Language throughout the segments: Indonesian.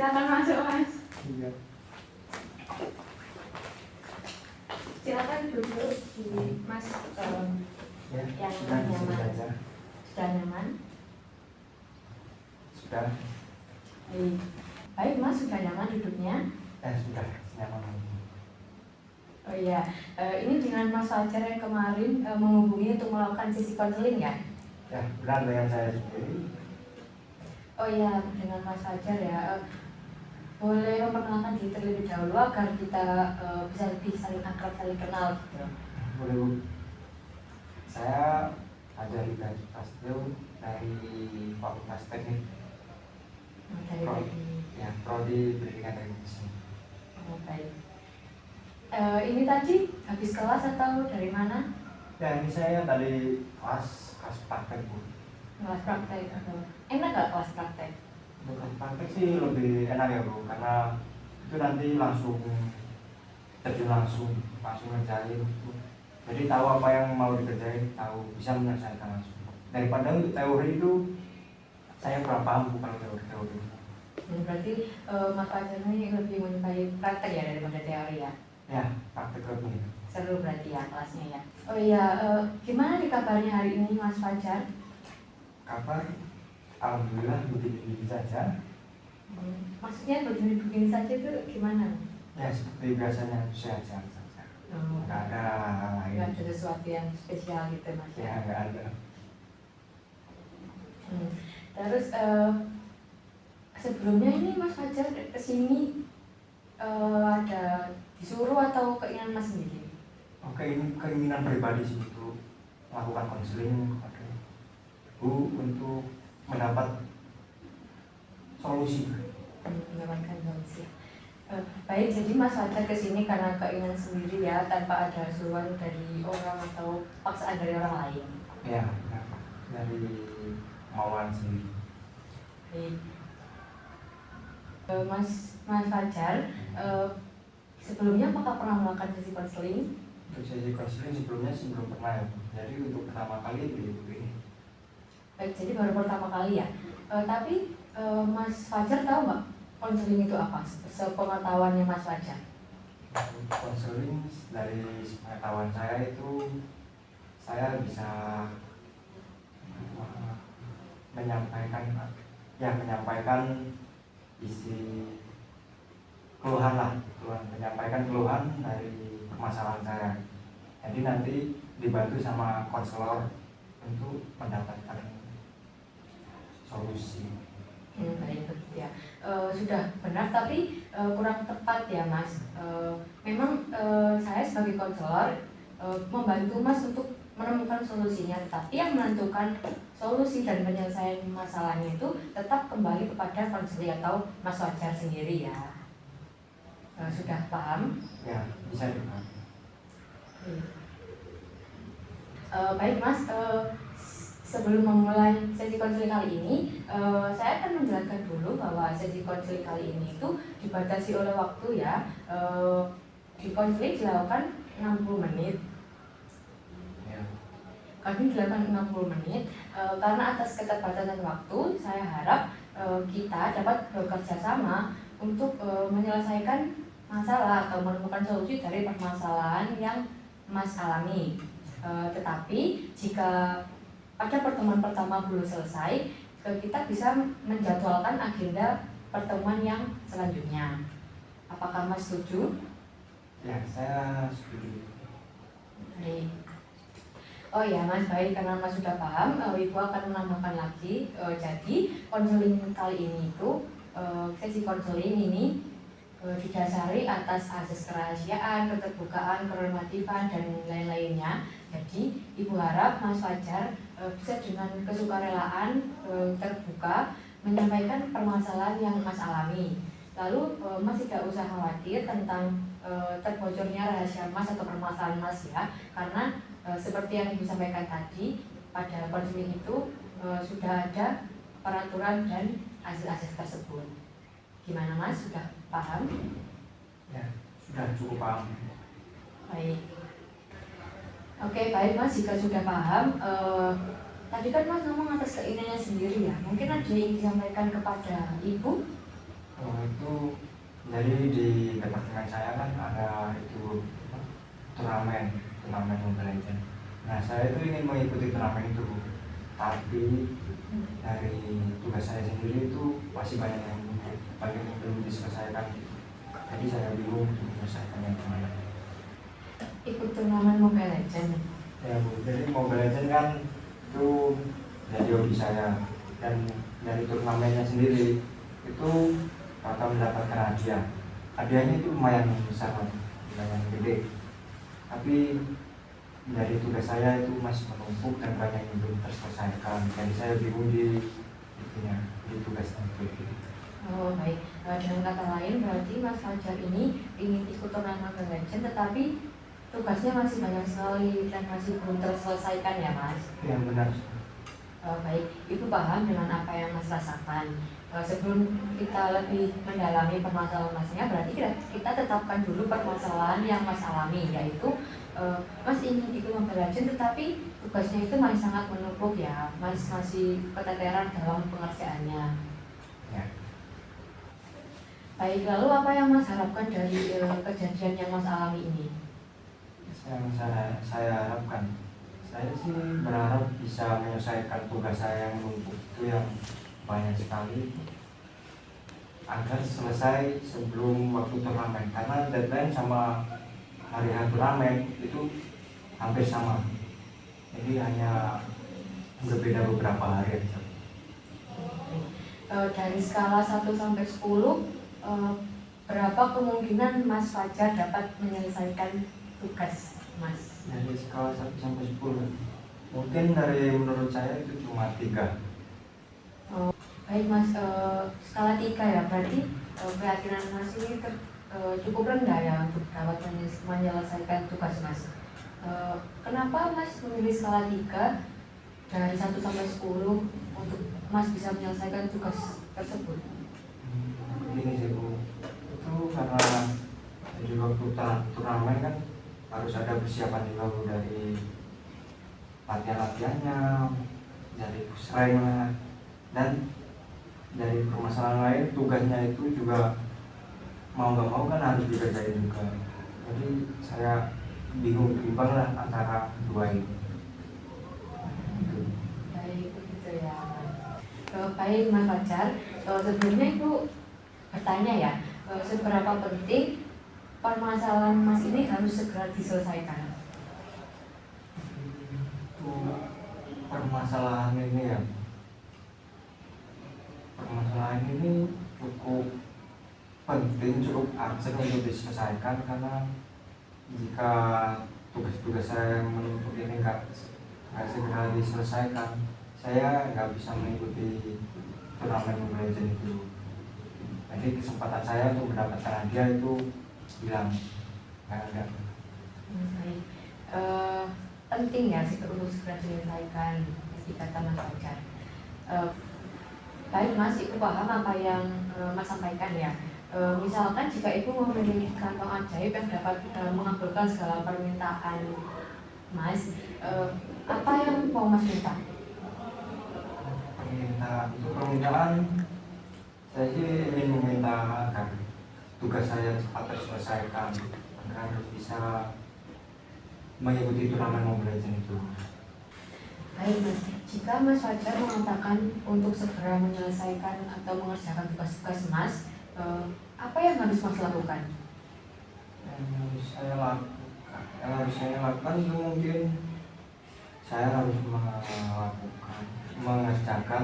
Silakan masuk, Mas. Iya. Silakan duduk di Mas Ya, yang sudah di sini nyaman. saja. Sudah nyaman? Sudah. Baik, Mas, sudah nyaman duduknya? Sudah nyaman. Oh iya, ini dengan Mas Fajar yang kemarin menghubungi untuk melakukan sesi konseling ya? Ya, benar dengan saya sendiri. Oh iya, dengan Mas Fajar ya. Boleh memperkenalkan diri terlebih dahulu agar kita bisa lebih saling akrab, saling kenal gitu. Boleh, Bu. Saya Fajar Prasetyo dari Fakultas Teknik. Prodi Pendidikan Teknik Mesin. Oh, baik. Ini tadi habis kelas atau dari mana? Ya, ini saya dari kelas praktek, Bu. Kelas praktek atau enak nggak kelas praktek? Untuk praktek sih lebih enak ya, Bu, karena itu nanti langsung terjun langsung ngerjain, Bu. Jadi tahu apa yang mau dikerjain, tahu bisa menyelesaikan langsung. Daripada untuk teori itu saya kurang paham, Bu, kalau teori. Berarti Mas Fajar ini lebih menyukai praktek ya daripada teori ya? Ya, praktek lebih. Seru berarti ya kelasnya ya. Oh iya, gimana nih kabarnya hari ini Mas Fajar? Kabar alhamdulillah begini-begini saja. Maksudnya begini-begini saja itu gimana? Ya, seperti biasanya sehat-sehat saja. Nggak ada hal lain. Nggak ada sesuatu yang spesial gitu Mas Ya, nggak ada. Terus sebelumnya ini Mas Fajar kesini ada disuruh atau keinginan Mas sendiri? Oke, ini keinginan pribadi sih untuk melakukan konseling kepada Bu untuk mendapat solusi. Mendapatkan solusi. Baik, jadi Mas Fajar kesini karena keinginan sendiri ya, tanpa ada suruhan dari orang atau paksaan dari orang lain. Ya, dari kemauan sendiri. Baik. Mas Fajar, sebelumnya apakah pernah melakukan sesi konseling? Untuk sesi konseling sebelumnya sebelum pernah ya. Jadi untuk pertama kali di ini. Baik, jadi baru pertama kali ya. Tapi Mas Fajar tahu nggak konseling itu apa? Sepengetahuannya Mas Fajar. Konseling dari pengetahuan saya itu saya bisa menyampaikan isi menyampaikan keluhan dari permasalahan saya. Jadi nanti dibantu sama konselor untuk mendapatkan solusi. Baik, begitu ya. Sudah benar tapi kurang tepat ya Mas. Memang saya sebagai konselor membantu Mas untuk menemukan solusinya, tetapi yang menentukan solusi dan penyelesaian masalahnya itu tetap kembali kepada konselor atau Mas Fajar sendiri ya. Sudah paham? Ya, bisa dipahami. Baik Mas, sebelum memulai sesi konseling kali ini, saya akan menjelaskan dulu bahwa sesi konseling kali ini itu dibatasi oleh waktu ya. Di konseling dilakukan 60 menit. Kami dilakukan 60 menit. Karena atas keterbatasan waktu, saya harap kita dapat bekerja sama untuk menyelesaikan masalah atau menemukan solusi dari permasalahan yang Mas alami. Tetapi jika pada pertemuan pertama belum selesai, kita bisa menjadwalkan agenda pertemuan yang selanjutnya. Apakah Mas setuju? Ya, saya setuju. Baik. Oh ya Mas, baik, karena Mas sudah paham, Ibu akan menambahkan lagi. Jadi konseling kali ini itu sesi konseling ini didasari atas asas kerahasiaan, keterbukaan, kenormatifan dan lain-lainnya. Jadi Ibu harap Mas Fajar bisa dengan kesukarelaan terbuka menyampaikan permasalahan yang Mas alami. Lalu Mas tidak usah khawatir tentang terbocornya rahasia Mas atau permasalahan Mas ya, karena seperti yang Ibu sampaikan tadi, pada konseling itu sudah ada peraturan dan asas-asas tersebut. Gimana Mas, sudah paham? Ya, sudah cukup paham. Baik. Oke, baik Mas, jika sudah paham, tadi kan Mas ngomong atas keinginannya sendiri ya. Mungkin ada yang disampaikan kepada Ibu? Oh, itu jadi di departemen saya kan ada itu apa, turnamen Mobile Legends. Nah, saya itu ingin mengikuti turnamen itu, tapi dari tugas saya sendiri itu masih banyak yang belum diselesaikan. Jadi saya bingung untuk menyelesaikannya gimana. Ikut turnamen Mobile Legends. Ya Bu, jadi Mobile Legends kan itu jadi hobi saya, dan dari turnamennya sendiri itu akan mendapatkan hadiah. Hadiahnya itu lumayan besar, lumayan gede. Tapi dari tugas saya itu masih menumpuk dan banyak yang belum terselesaikan. Jadi saya bingung di tugasnya itu. Oh baik. Dengan kata lain berarti Mas Fajar ini ingin ikut turnamen Mobile Legends, tetapi tugasnya masih banyak sekali dan masih belum terselesaikan ya Mas. Yang benar. Baik, Ibu paham dengan apa yang Mas rasakan. Sebelum kita lebih mendalami permasalahan Masnya, berarti kita tetapkan dulu permasalahan yang Mas alami, yaitu Mas ingin ikut Mobile Legends tetapi tugasnya itu masih sangat menumpuk ya, Mas masih keteteran dalam pengerjaannya. Ya. Baik, lalu apa yang Mas harapkan dari kejadian yang Mas alami ini? Yang saya harapkan, saya sih berharap bisa menyelesaikan tugas saya yang menumpuk itu yang banyak sekali agar selesai sebelum waktu turnamen, karena deadline sama hari turnamen itu hampir sama, jadi hanya berbeda beberapa hari aja. Dari skala 1 sampai 10, berapa kemungkinan Mas Fajar dapat menyelesaikan tugas Mas? Dari skala 1 sampai 10, mungkin dari menurut saya itu cuma 3. Baik Mas, skala 3 ya, berarti keyakinan Mas ini cukup rendah ya untuk dapat menyelesaikan tugas Mas. Kenapa Mas memilih skala 3 dari 1 sampai 10 untuk Mas bisa menyelesaikan tugas tersebut? Begini sih Bu, itu karena di waktu turnamen kan harus ada persiapan juga Bu, dari latihan-latihannya, dari pusrengnya, dan dari permasalahan lain tugasnya itu juga mau nggak mau kan harus dikerjain juga. Jadi saya bingung timbang lah antara dua ini. Gitu. Baik, begitu ya. Baik Mas Fajar, sebelumnya Ibu bertanya ya, seberapa penting permasalahan Mas ini harus segera diselesaikan? Permasalahan ini ya, permasalahan ini cukup penting, cukup urgent untuk diselesaikan, karena jika tugas-tugas saya yang menuntut ini nggak segera diselesaikan, saya nggak bisa mengikuti turnamen Mobile Legends itu. Jadi kesempatan saya untuk mendapatkan hadiah itu hilang, nggak ada. Baik. Penting ya sih untuk segera diselesaikan, meski kata Mas Fajar. Baik Mas, Ibu paham apa yang Mas sampaikan ya. Misalkan jika Ibu memiliki kantong ajaib yang dapat mengabulkan segala permintaan Mas, apa yang mau Mas minta? Permintaan saya sih ingin meminta agar tugas saya cepat terselesaikan, agar bisa mengikuti turnamen Mobile Legends itu. Baik Mas, jika Mas Fajar mengatakan untuk segera menyelesaikan atau mengerjakan tugas-tugas Mas, apa yang harus Mas lakukan? Yang harus saya lakukan itu mungkin saya harus mengerjakan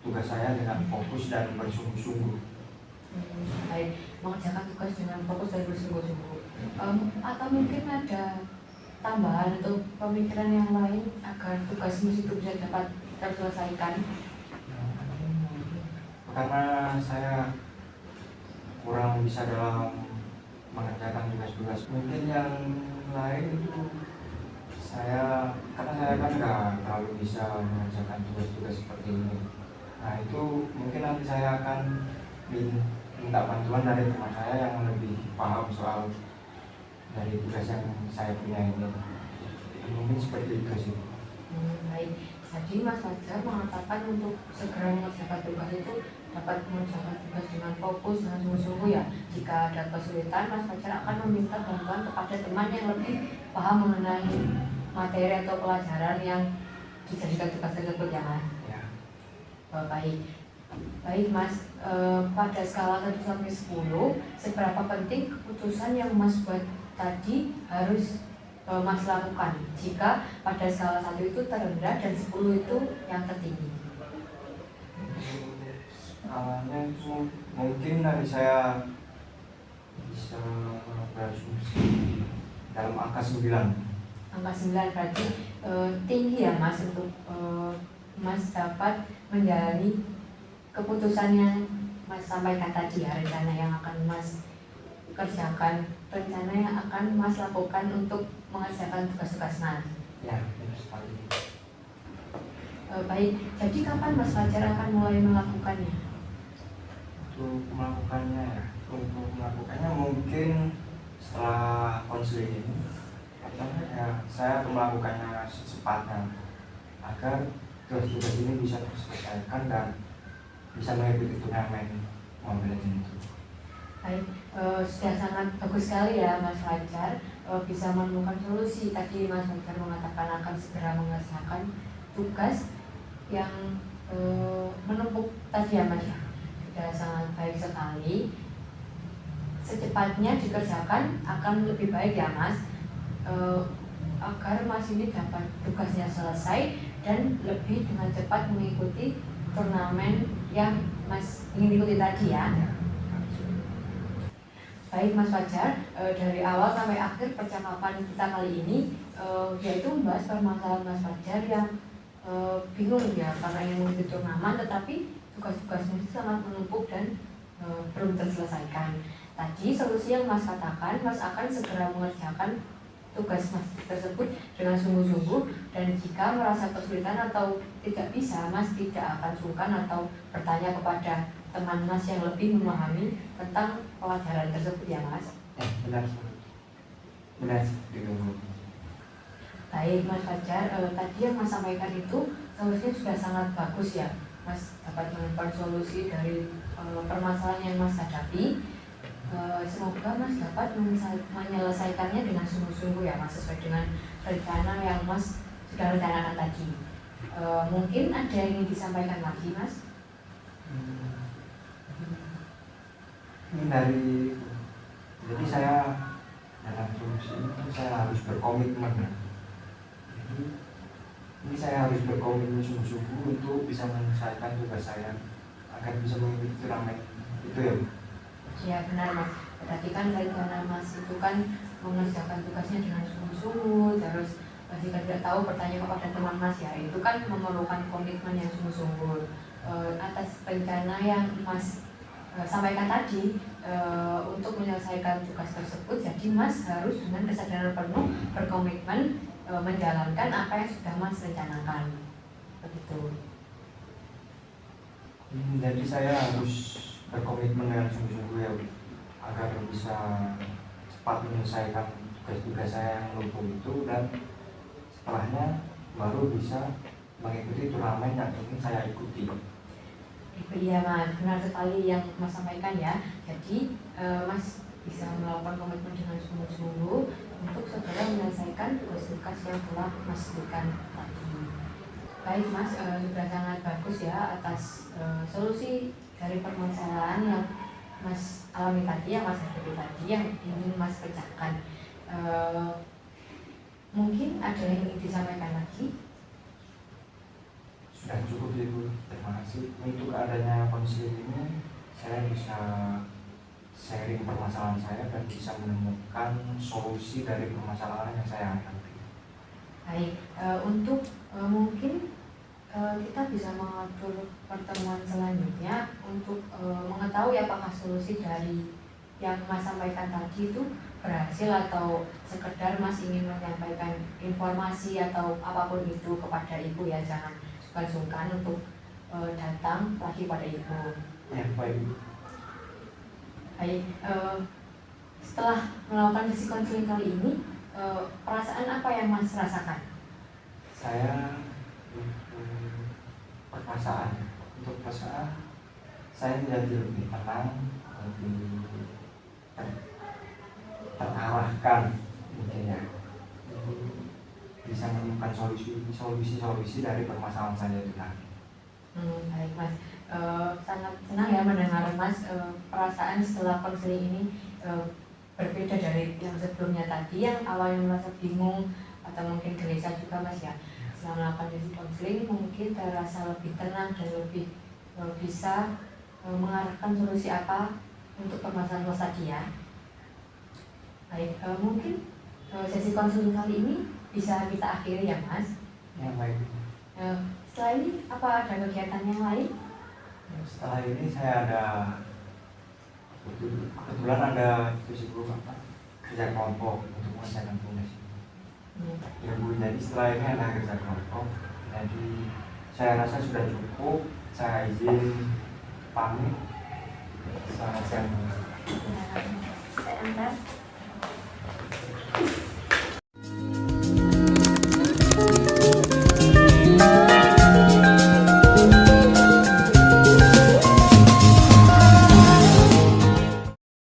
tugas saya dengan fokus dan bersungguh-sungguh. Baik, mengerjakan tugas dengan fokus dan bersungguh-sungguh. Atau mungkin ada tambahan atau pemikiran yang lain agar tugas itu bisa dapat terselesaikan? Karena saya kurang bisa dalam mengerjakan tugas-tugas, mungkin yang lain itu karena saya kan nggak terlalu bisa mengerjakan tugas-tugas seperti ini. Nah itu mungkin nanti saya akan minta bantuan dari teman saya yang lebih paham soal dari tugas yang saya punya ini. Mungkin seperti itu sih. Baik, jadi Mas Fajar mengatakan untuk segera mengerjakan tugas itu dapat mengerjakan tugas dengan fokus dengan sungguh-sungguh ya. Jika ada kesulitan, Mas Fajar akan meminta bantuan kepada teman yang lebih paham mengenai materi atau pelajaran yang dijadikan tugas tersebut ya Mas. Ya. Baik. Baik Mas, pada skala 1 sampai 10, seberapa penting keputusan yang Mas buat tadi harus Mas lakukan jika pada skala 1 itu terendah dan 10 itu yang tertinggi? Skalanya itu mungkin dari saya bisa berasumsi dalam angka 9. Angka 9 berarti tinggi ya Mas untuk Mas dapat menjalani keputusan yang Mas sampaikan tadi ya, rencana yang akan Mas kerjakan, rencana yang akan Mas lakukan untuk mengerjakan tugas-tugas Mas. Ya, benar sekali. Baik, jadi kapan Mas Fajar akan mulai melakukannya? Untuk melakukannya mungkin setelah konseling ini, katanya ya saya akan melakukannya secepatnya agar tugas-tugas ini bisa terselesaikan dan bisa mengikuti turnamen Mobile Legends itu. Baik, sudah sangat bagus sekali ya Mas Fajar bisa menemukan solusi. Tadi Mas Fajar mengatakan akan segera mengerjakan tugas yang menumpuk tadi ya Mas ya. Sudah sangat baik sekali. Secepatnya dikerjakan akan lebih baik ya Mas, agar Mas ini dapat tugasnya selesai dan lebih dengan cepat mengikuti turnamen yang Mas ingin ikuti tadi ya. Baik Mas Fajar, dari awal sampai akhir percakapan kita kali ini yaitu membahas permasalahan Mas Fajar yang bingung ya karena ingin mengikuti turnamen tetapi tugas-tugasnya itu sangat menumpuk dan belum terselesaikan. Tadi solusi yang Mas katakan, Mas akan segera mengerjakan tugas Mas tersebut dengan sungguh-sungguh, dan jika merasa kesulitan atau tidak bisa, Mas tidak akan sungkan atau bertanya kepada teman Mas yang lebih memahami tentang pelajaran tersebut ya Mas. Benar seperti itu. Baik Mas Fajar, tadi yang Mas sampaikan itu solusinya sudah sangat bagus ya. Mas dapat menemukan solusi dari permasalahan yang Mas hadapi. Semoga Mas dapat menyelesaikannya dengan sungguh-sungguh ya Mas, sesuai dengan rencana yang Mas sudah rencanakan tadi. Mungkin ada yang ingin disampaikan lagi Mas? Ini jadi saya dalam solusi ini saya harus berkomitmen ya. Jadi ini saya harus berkomitmen sungguh-sungguh untuk bisa menyelesaikan tugas saya agar bisa mengikuti turnamen itu ya. Ya benar Mas, berarti kan rencana Mas itu kan mengerjakan tugasnya dengan sungguh-sungguh, terus jika tidak tahu bertanya kepada teman Mas ya, itu kan memerlukan komitmen yang sungguh-sungguh. Atas rencana yang Mas sampaikan tadi untuk menyelesaikan tugas tersebut, jadi Mas harus dengan kesadaran penuh berkomitmen menjalankan apa yang sudah Mas rencanakan, begitu. Jadi saya harus berkomitmen dengan sungguh-sungguh ya agar bisa cepat menyelesaikan tugas-tugas saya yang lumpuh itu, dan setelahnya baru bisa mengikuti turnamen yang ingin saya ikuti. Iya Mas, benar sekali yang Mas sampaikan ya. Jadi Mas bisa melakukan komitmen dengan sungguh-sungguh untuk segera menyelesaikan tugas-tugas yang telah Mas berikan tadi. Baik Mas, sudah sangat bagus ya atas solusi dari permasalahan yang Mas alami tadi, yang Mas hadapi tadi, yang ingin Mas pecahkan. Mungkin ada yang ingin disampaikan lagi? Sudah cukup Ibu, terima kasih. Untuk adanya konseling ini saya bisa sharing permasalahan saya dan bisa menemukan solusi dari permasalahan yang saya hadapi. Baik, untuk mungkin kita bisa mengatur pertemuan selanjutnya untuk mengetahui apakah solusi dari yang Mas sampaikan tadi itu berhasil atau sekedar Mas ingin menyampaikan informasi atau apapun itu kepada Ibu ya, jangan sungkan untuk datang lagi pada Ibu. Ya, baik. Baik, setelah melakukan sesi konseling kali ini, perasaan apa yang Mas rasakan? Saya untuk perasaan saya menjadi lebih tenang, lebih terarahkan mungkin ya, bisa menemukan solusi dari permasalahan saya itu tadi. Baik Mas, sangat senang ya mendengar Mas perasaan setelah konseling ini berbeda dari yang sebelumnya tadi, yang awalnya merasa bingung atau mungkin gelisah juga Mas ya. Setelah melakukan sesi konseling mungkin terasa lebih tenang dan lebih bisa mengarahkan solusi apa untuk permasalahan Mas tadi ya. Baik, mungkin sesi konseling kali ini bisa kita akhiri ya Mas. Ya baik. Setelah ini apa ada kegiatan yang lain? Setelah ini saya kebetulan ada kerja kelompok untuk mengerjakan tugas. Ya Bu, jadi setelah ini ada kerja kelompok, jadi saya rasa sudah cukup. Saya izin pamit. Selamat siang. Saya antar.